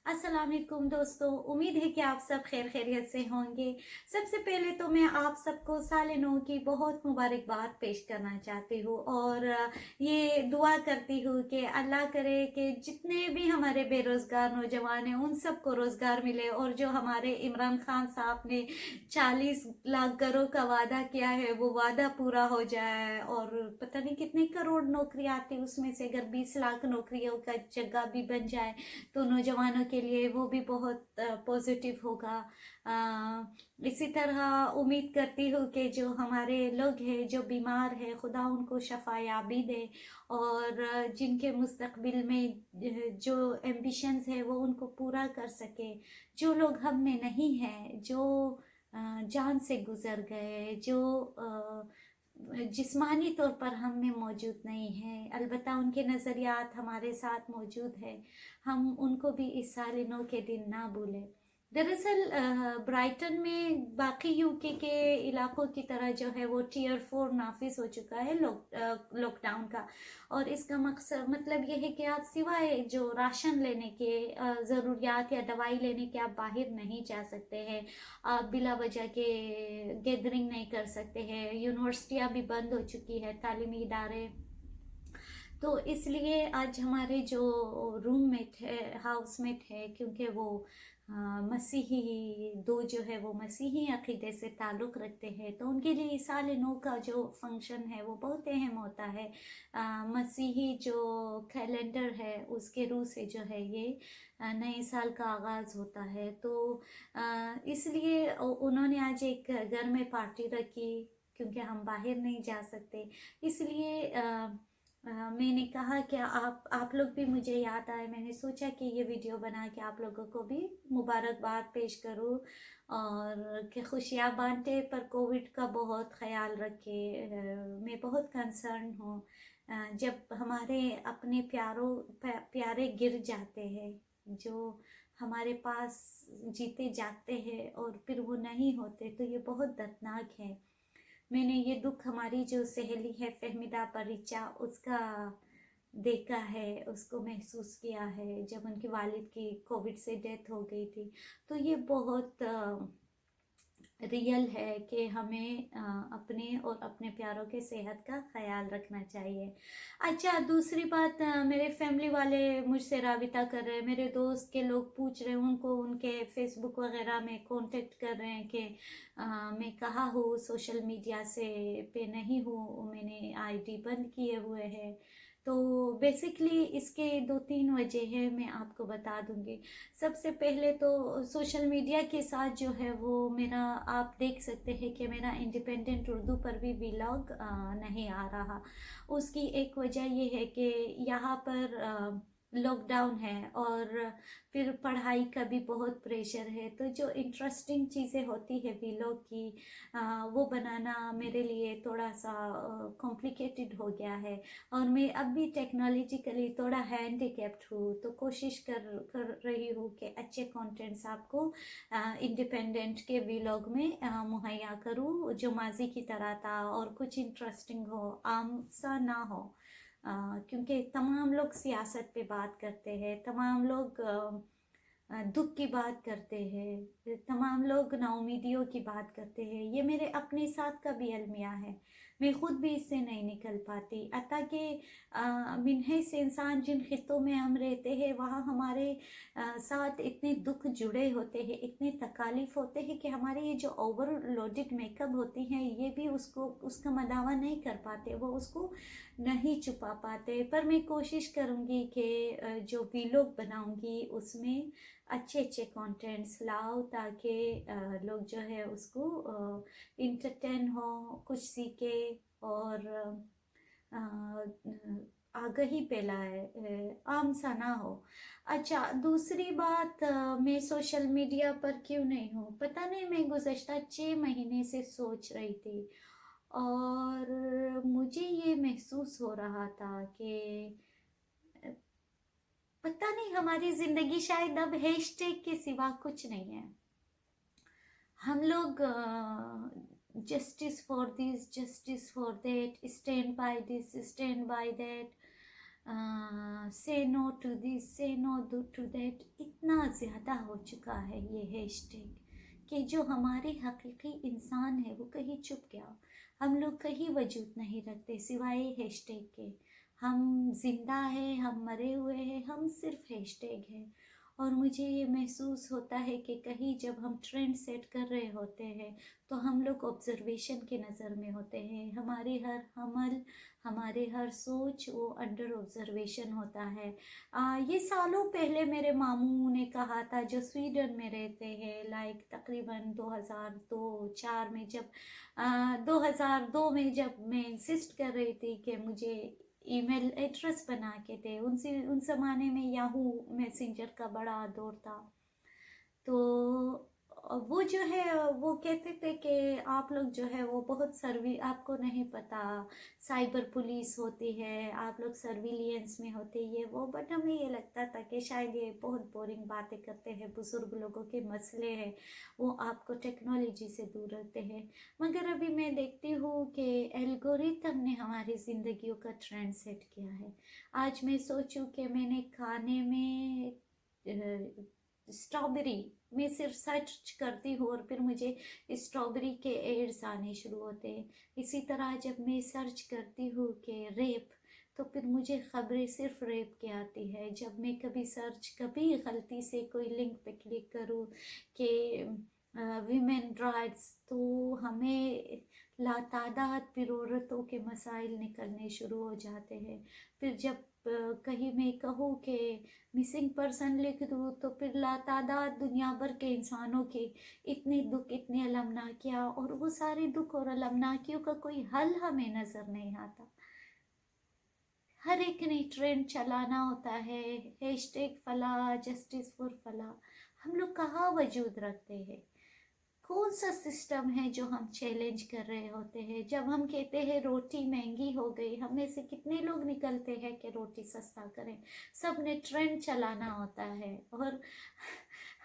अस्सलाम वालेकुम दोस्तों, उम्मीद है कि आप सब खैर खैरियत से होंगे। सबसे पहले तो मैं आप सबको साल नौ की बहुत मुबारकबाद पेश करना चाहती हूँ और ये दुआ करती हूँ कि अल्लाह करे कि जितने भी हमारे बेरोज़गार नौजवान हैं उन सबको रोज़गार मिले और जो हमारे इमरान खान साहब ने 40 लाख घरों का वादा किया है वो वादा पूरा हो जाए और पता नहीं कितने करोड़ नौकरी आती, उसमें से अगर 20 लाख नौकरियों का जगह भी बन जाए तो नौजवानों के लिए वो भी बहुत पॉजिटिव होगा। इसी तरह उम्मीद करती हूँ कि जो हमारे लोग हैं जो बीमार हैं खुदा उनको शफा याबी दे और जिनके मुस्तकबिल में जो एम्बिशंस है वो उनको पूरा कर सके। जो लोग हम में नहीं हैं, जो जान से गुजर गए, जो जिस्मानी तौर पर हम में मौजूद नहीं है, अलबत्ता उनके नज़रियात हमारे साथ मौजूद है, हम उनको भी इस साल नौ के दिन ना भूलें। दरअसल ब्राइटन में बाकी यूके के इलाकों की तरह जो है वो टियर 4 नाफिज हो चुका है लॉकडाउन का। और इसका मकसद मतलब ये है कि आप सिवाय जो राशन लेने के ज़रूरियात या दवाई लेने के आप बाहर नहीं जा सकते हैं, आप बिला वजह के गैदरिंग नहीं कर सकते हैं, यूनिवर्सिटियाँ भी बंद हो चुकी है, तालीमी इदारे। तो इसलिए आज हमारे जो रूममेट है, हाउसमेट है, क्योंकि वो मसीही दो जो है वो मसीही अकीदे से ताल्लुक़ रखते हैं, तो उनके लिए साल नौ का जो फंक्शन है वो बहुत अहम होता है। मसीही जो कैलेंडर है उसके रूह से जो है ये नए साल का आगाज़ होता है। तो इसलिए उन्होंने आज एक घर में पार्टी रखी क्योंकि हम बाहर नहीं जा सकते। इसलिए मैंने कहा कि आप लोग भी मुझे याद आए, मैंने सोचा कि ये वीडियो बना के आप लोगों को भी मुबारकबाद पेश करूं और कि खुशियाँ बांटे, पर कोविड का बहुत ख्याल रखे। मैं बहुत कंसर्न हूँ जब हमारे अपने प्यारे गिर जाते हैं, जो हमारे पास जीते जागते हैं और फिर वो नहीं होते, तो ये बहुत दर्दनाक है। मैंने ये दुख हमारी जो सहेली है फहमिदा परिचा उसका देखा है, उसको महसूस किया है जब उनके वालिद की कोविड से डेथ हो गई थी। तो ये बहुत रियल है कि हमें अपने और अपने प्यारों के सेहत का ख्याल रखना चाहिए। अच्छा, दूसरी बात, मेरे फैमिली वाले मुझसे राबिता कर रहे हैं, मेरे दोस्त के लोग पूछ रहे हैं, उनको उनके फेसबुक वगैरह में कांटेक्ट कर रहे हैं कि मैं कहाँ हूँ, सोशल मीडिया से पे नहीं हूँ, मैंने आईडी बंद किए हुए हैं। तो बेसिकली इसके 2-3 वजह है, मैं आपको बता दूंगी। सबसे पहले तो सोशल मीडिया के साथ जो है वो मेरा, आप देख सकते हैं कि मेरा इंडिपेंडेंट उर्दू पर भी व्लॉग नहीं आ रहा। उसकी एक वजह ये है कि यहाँ पर लॉकडाउन है और फिर पढ़ाई का भी बहुत प्रेशर है, तो जो इंटरेस्टिंग चीज़ें होती है व्लॉग की वो बनाना मेरे लिए थोड़ा सा कॉम्प्लिकेटेड हो गया है। और मैं अब भी टेक्नोलॉजिकली थोड़ा हैंडीकैप्ड हूँ, तो कोशिश कर रही हूँ कि अच्छे कंटेंट्स आपको इंडिपेंडेंट के व्लॉग में मुहैया करूँ, जो माजी की तरह था और कुछ इंटरेस्टिंग हो, आम सा ना हो। क्योंकि तमाम लोग सियासत पे बात करते हैं, तमाम लोग दुख की बात करते हैं, तमाम लोग नाउमीदियों की बात करते हैं। ये मेरे अपने साथ का भी अलमिया है, मैं ख़ुद भी इससे नहीं निकल पाती। अतः कि मिन्हे से इंसान जिन खित्तों में हम रहते हैं वहाँ हमारे साथ इतने दुख जुड़े होते हैं, इतने तकालीफ होते हैं कि हमारे ये जो ओवरलोडेड मेकअप होती हैं ये भी उसका मदावा नहीं कर पाते, वो उसको नहीं छुपा पाते। पर मैं कोशिश करूँगी कि जो वीलॉग बनाऊँगी उसमें अच्छे अच्छे कंटेंट्स लाओ ताकि लोग जो है उसको इंटरटेन हो, कुछ सीखे और आगही फैलाए, आम सा ना हो। अच्छा, दूसरी बात, मैं सोशल मीडिया पर क्यों नहीं हूँ पता नहीं, मैं गुज़श्ता 6 महीने से सोच रही थी और मुझे ये महसूस हो रहा था कि पता नहीं हमारी ज़िंदगी शायद अब हैशटैग के सिवा कुछ नहीं है। हम लोग justice for this, justice for that, stand by this, stand by that, से नो टू दिस, से नो टू दैट, इतना ज़्यादा हो चुका है ये हैशटैग कि जो हमारे हकीकी इंसान है वो कहीं छुप गया। हम लोग कहीं वजूद नहीं रखते सिवाय हैशटैग के। हम जिंदा हैं, हम मरे हुए हैं, हम सिर्फ हैशटैग है। और मुझे ये महसूस होता है कि कहीं जब हम ट्रेंड सेट कर रहे होते हैं तो हम लोग ऑब्जर्वेशन के नज़र में होते हैं। हमारी हर अमल, हमारे हर सोच वो अंडर ऑब्जर्वेशन होता है। ये सालों पहले मेरे मामू ने कहा था, जो स्वीडन में रहते हैं, लाइक तकरीबन 2002-4 में, जब 2002 में जब मैं इंसिस्ट कर रही थी कि मुझे ईमेल एड्रेस बना के थे। उन ज़माने में याहू मैसेंजर का बड़ा दौर था। तो वो जो है वो कहते थे कि आप लोग जो है वो बहुत आपको नहीं पता साइबर पुलिस होती है, आप लोग सर्विलियंस में होते ये वो। बट हमें ये लगता था कि शायद ये बहुत बोरिंग बातें करते हैं, बुजुर्ग लोगों के मसले हैं, वो आपको टेक्नोलॉजी से दूर रखते हैं। मगर अभी मैं देखती हूँ कि एल्गोरिथम ने हमारी ज़िंदगियों का ट्रेंड सेट किया है। आज मैं सोचूं कि मैंने खाने में स्ट्रॉबेरी, मैं सिर्फ सर्च करती हूँ और फिर मुझे स्ट्रॉबेरी के एड्स आने शुरू होते हैं। इसी तरह जब मैं सर्च करती हूँ कि रेप, तो फिर मुझे खबरें सिर्फ रेप की आती है। जब मैं कभी गलती से कोई लिंक पे क्लिक करूँ कि वीमेन राइट्स, तो हमें लातादाद फिर औरतों के मसाइल निकलने शुरू हो जाते हैं। फिर जब कहीं मैं कहूँ कि मिसिंग पर्सन लिख दूँ तो फिर लातादाद दुनिया भर के इंसानों के इतने दुख, इतने अलमनाकियाँ, और वो सारे दुख और अलमनाकियों का कोई हल हमें नज़र नहीं आता। हर एक ने ट्रेंड चलाना होता है, हैशटैग फला, जस्टिस फॉर फला। हम लोग कहाँ वजूद रखते हैं? कौन सा सिस्टम है जो हम चैलेंज कर रहे होते हैं? जब हम कहते हैं रोटी महंगी हो गई, हम में से कितने लोग निकलते हैं कि रोटी सस्ता करें? सब ने ट्रेंड चलाना होता है और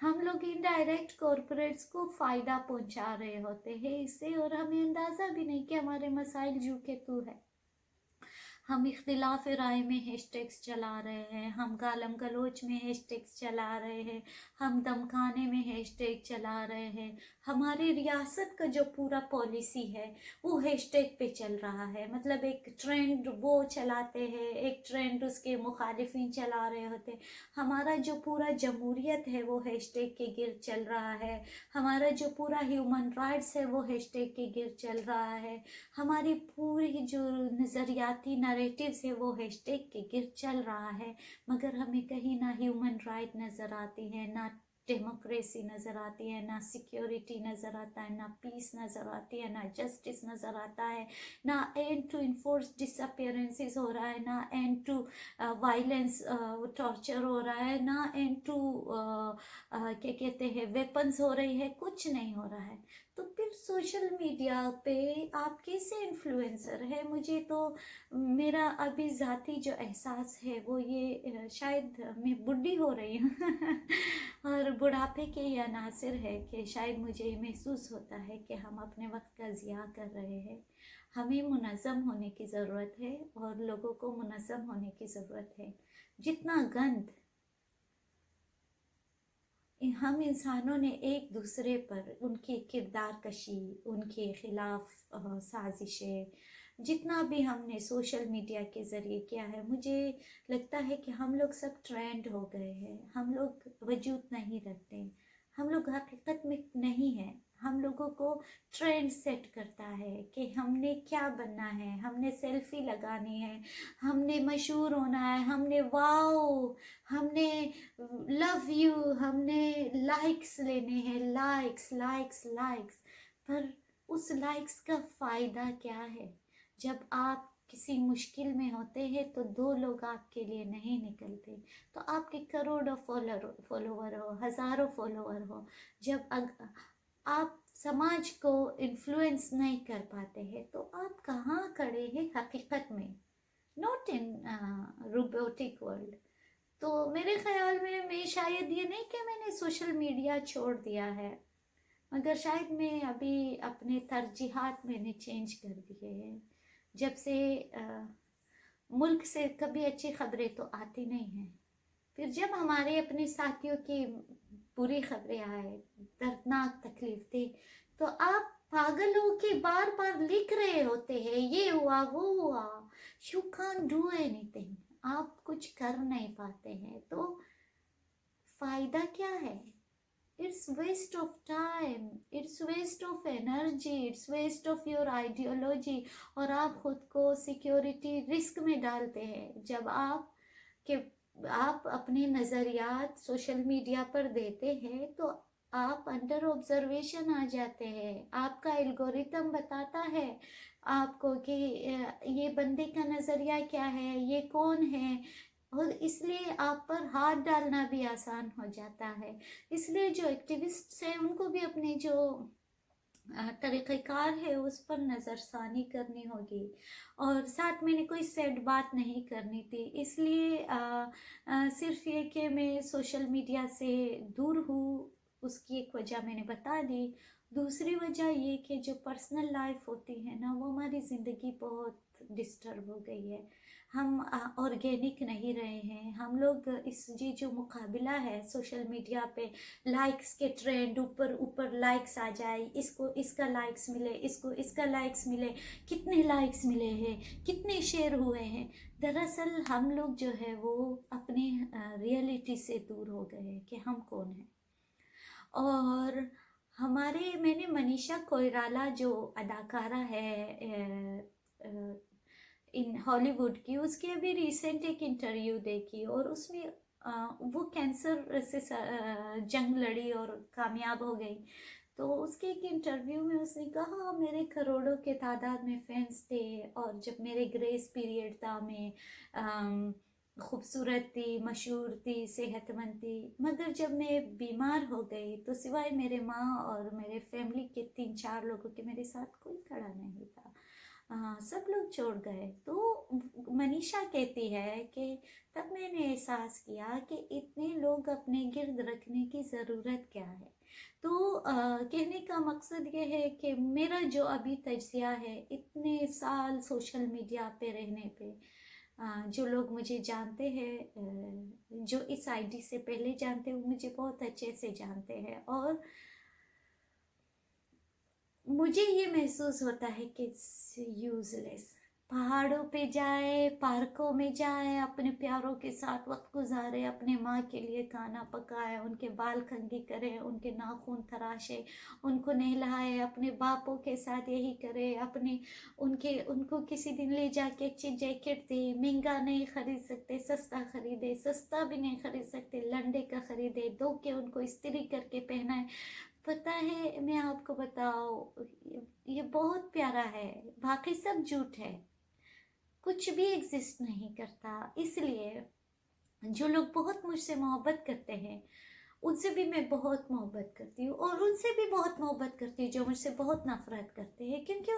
हम लोग इनडायरेक्ट कॉरपोरेट्स को फ़ायदा पहुंचा रहे होते हैं इससे, और हमें अंदाज़ा भी नहीं कि हमारे मसाइल जू के तू है। हम इख्तिलाफ राय में हैशटैग्स चला रहे हैं, हम गालम गलोच में हैशटैग्स चला रहे हैं, हम धमकाने में हैशटैग चला रहे हैं। हमारी रियासत का जो पूरा पॉलिसी है वो हैशटैग पे चल रहा है। मतलब एक ट्रेंड वो चलाते हैं, एक ट्रेंड उसके मुखालिफिन चला रहे होते। हमारा जो पूरा जमहूरियत है वो हैशटैग के गिर्द चल रहा है। हमारा जो पूरा ह्यूमन राइट्स है वो हैशटैग के गिर्द चल रहा है। हमारी पूरी जो नज़रियाती नरेटिव्स है वो हैशटैग के गिर्द चल रहा है। मगर हमें कहीं ना ह्यूमन राइट नज़र आती है, ना डेमोक्रेसी नज़र आती है, ना सिक्योरिटी नज़र आता है, ना पीस नज़र आती है, ना जस्टिस नज़र आता है, ना एंड टू इन्फोर्स डिसअपियरेंसेस हो रहा है, ना एंड टू वायलेंस टॉर्चर हो रहा है, ना एंड टू क्या कहते हैं वेपन्स हो रही है। कुछ नहीं हो रहा है। तो फिर सोशल मीडिया पे आप कैसे इन्फ्लुएंसर है? मुझे तो मेरा अभी ज़ाती जो एहसास है वो ये शायद मैं बुढ़ी हो रही हूँ और बुढ़ापे के ये अनासिर है कि शायद मुझे महसूस होता है कि हम अपने वक्त का ज़िया कर रहे हैं। हमें मुनज़्ज़म होने की ज़रूरत है और लोगों को मुनज़्ज़म होने की ज़रूरत है। जितना गंद हम इंसानों ने एक दूसरे पर, उनकी किरदार कशी, उनके खिलाफ साजिशें, जितना भी हमने सोशल मीडिया के ज़रिए किया है, मुझे लगता है कि हम लोग सब ट्रेंड हो गए हैं। हम लोग वजूद नहीं रखते, हम लोग हकीकत में नहीं हैं। हम लोगों को ट्रेंड सेट करता है कि हमने क्या बनना है, हमने सेल्फी लगानी है, हमने मशहूर होना है, हमने वाओ, हमने लव यू, हमने लाइक्स लेने हैं, लाइक्स लाइक्स लाइक्स। पर उस लाइक्स का फ़ायदा क्या है? जब आप किसी मुश्किल में होते हैं तो 2 लोग आपके लिए नहीं निकलते, तो आपके करोड़ों फॉलोवर हो, हज़ारों फॉलोवर हो, जब आप समाज को इन्फ्लुएंस नहीं कर पाते हैं तो आप कहाँ खड़े हैं हकीकत में? Not in robotic world. तो मेरे ख्याल में मैं शायद ये नहीं कि मैंने सोशल मीडिया छोड़ दिया है, मगर शायद मैं अभी अपने तरजीहात मैंने चेंज कर दिए हैं। जब से मुल्क से कभी अच्छी खबरें तो आती नहीं हैं। फिर जब हमारे अपने साथियों की बुरी खबरें आए, दर्दनाक तकलीफ थी, तो आप पागल हो के बार बार लिख रहे होते हैं, ये हुआ वो हुआ। यू कांट डू एनीथिंग, आप कुछ कर नहीं पाते हैं, तो फायदा क्या है? It's waste of time, it's waste of energy, it's waste of your ideology. और आप खुद को सिक्योरिटी रिस्क में डालते हैं जब आप अपने नज़रियात सोशल मीडिया पर देते हैं, तो आप अंडर ऑब्जर्वेशन आ जाते हैं। आपका एल्गोरिथम बताता है आपको कि ये बंदे का नज़रिया क्या है, ये कौन है, और इसलिए आप पर हाथ डालना भी आसान हो जाता है। इसलिए जो एक्टिविस्ट्स हैं उनको भी अपने जो तरीक़ेकार है उस पर नज़रसानी करनी होगी। और साथ मैंने कोई सैड बात नहीं करनी थी, इसलिए सिर्फ ये कि मैं सोशल मीडिया से दूर हूँ, उसकी एक वजह मैंने बता दी। दूसरी वजह ये कि जो पर्सनल लाइफ होती है ना, वो हमारी ज़िंदगी बहुत डिस्टर्ब हो गई है। हम ऑर्गेनिक नहीं रहे हैं। हम लोग इस ये जो मुकाबला है सोशल मीडिया पे, लाइक्स के ट्रेंड, ऊपर ऊपर लाइक्स आ जाए, इसको इसका लाइक्स मिले, इसको इसका लाइक्स मिले, कितने लाइक्स मिले हैं, कितने शेयर हुए हैं। दरअसल हम लोग जो है वो अपने रियलिटी से दूर हो गए हैं कि हम कौन हैं। और मैंने मनीषा कोइराला जो अदाकारा है इन हॉलीवुड की, उसकी अभी रिसेंट एक इंटरव्यू देखी, और उसमें वो कैंसर से जंग लड़ी और कामयाब हो गई। तो उसके एक इंटरव्यू में उसने कहा, मेरे करोड़ों के तादाद में फैंस थे, और जब मेरे ग्रेस पीरियड था, मैं खूबसूरत थी, मशहूर थी, सेहतमंद थी, मगर जब मैं बीमार हो गई तो सिवाय मेरे माँ और मेरे फैमिली के 3-4 लोगों के मेरे साथ कोई खड़ा नहीं था। सब लोग छोड़ गए। तो मनीषा कहती है कि तब मैंने एहसास किया कि इतने लोग अपने गिर्द रखने की ज़रूरत क्या है। तो कहने का मकसद ये है कि मेरा जो अभी तजिया है, इतने साल सोशल मीडिया पे रहने पे, जो लोग मुझे जानते हैं, जो इस आईडी से पहले जानते हैं, वो मुझे बहुत अच्छे से जानते हैं, और मुझे ये महसूस होता है कि इट्स यूजलेस। पहाड़ों पे जाए, पार्कों में जाए, अपने प्यारों के साथ वक्त गुजारे, अपने माँ के लिए खाना पकाए, उनके बाल कंघी करे, उनके नाखून तराशे, उनको नहलाए, अपने बापों के साथ यही करे, उनको किसी दिन ले जाके अच्छी जैकेट दे, महंगा नहीं खरीद सकते, सस्ता खरीदे, सस्ता भी नहीं खरीद सकते, लंडे का खरीदे, धो के उनको इस्त्री करके पहनाए। पता है, मैं आपको बताऊं, ये बहुत प्यारा है, बाकी सब झूठ है, कुछ भी एग्जिस्ट नहीं करता। इसलिए जो लोग बहुत मुझसे मोहब्बत करते हैं, उनसे भी मैं बहुत मोहब्बत करती हूँ, और उनसे भी बहुत मोहब्बत करती हूँ जो मुझसे बहुत नफरत करते हैं, क्योंकि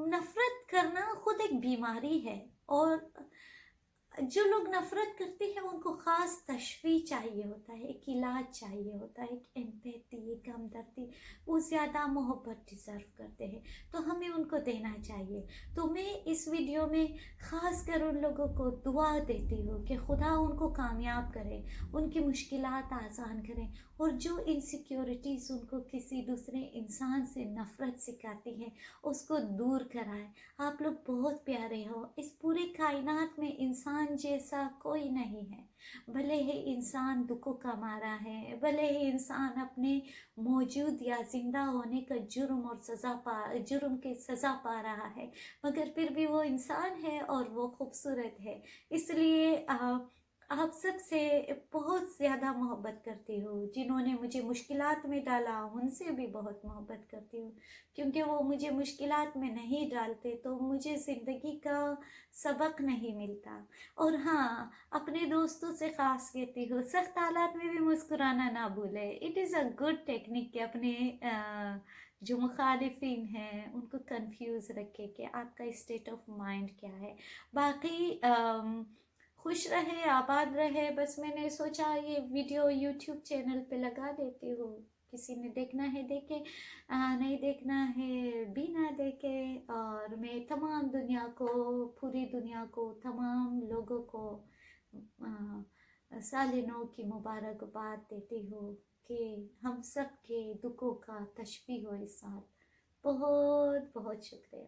नफरत करना खुद एक बीमारी है। और जो लोग नफरत करते हैं उनको ख़ास तशफ़ी चाहिए होता है, एक इलाज चाहिए होता है, एक एम्पैथी, एक हमदर्दी। वो ज़्यादा मोहब्बत डिज़र्व करते हैं, तो हमें उनको देना चाहिए। तो मैं इस वीडियो में ख़ास कर उन लोगों को दुआ देती हूँ कि खुदा उनको कामयाब करे, उनकी मुश्किलात आसान करें, और जो इनसिक्योरिटीज़ उनको किसी दूसरे इंसान से नफ़रत सिखाती है, उसको दूर कराए। आप लोग बहुत प्यारे हो। इस पूरे कायनात में इंसान जैसा कोई नहीं है। भले ही इंसान दुखों का मारा है, भले ही इंसान अपने मौजूद या जिंदा होने का जुर्म की सज़ा पा रहा है, मगर फिर भी वो इंसान है और वो खूबसूरत है। इसलिए आप सबसे बहुत ज़्यादा मोहब्बत करती हूँ। जिन्होंने मुझे मुश्किलात में डाला, उनसे भी बहुत मोहब्बत करती हूँ, क्योंकि वो मुझे मुश्किलात में नहीं डालते तो मुझे ज़िंदगी का सबक नहीं मिलता। और हाँ, अपने दोस्तों से ख़ास कहती हूँ, सख्त हालात में भी मुस्कुराना ना भूले। It is a good technique कि अपने जो मुखालिफिन हैं उनको कंफ्यूज रखे कि आपका स्टेट ऑफ माइंड क्या है। बाकी खुश रहे, आबाद रहे। बस मैंने सोचा ये वीडियो यूट्यूब चैनल पे लगा देती हूँ। کسی نے دیکھنا ہے دیکھے، نہیں دیکھنا ہے بھی نہ دیکھے. اور میں تمام دنیا کو، پوری دنیا کو، تمام لوگوں کو سال نو کی مبارکباد دیتی ہوں کہ ہم سب کے دکھوں کا تشفی ہو اس سال. بہت بہت شکریہ.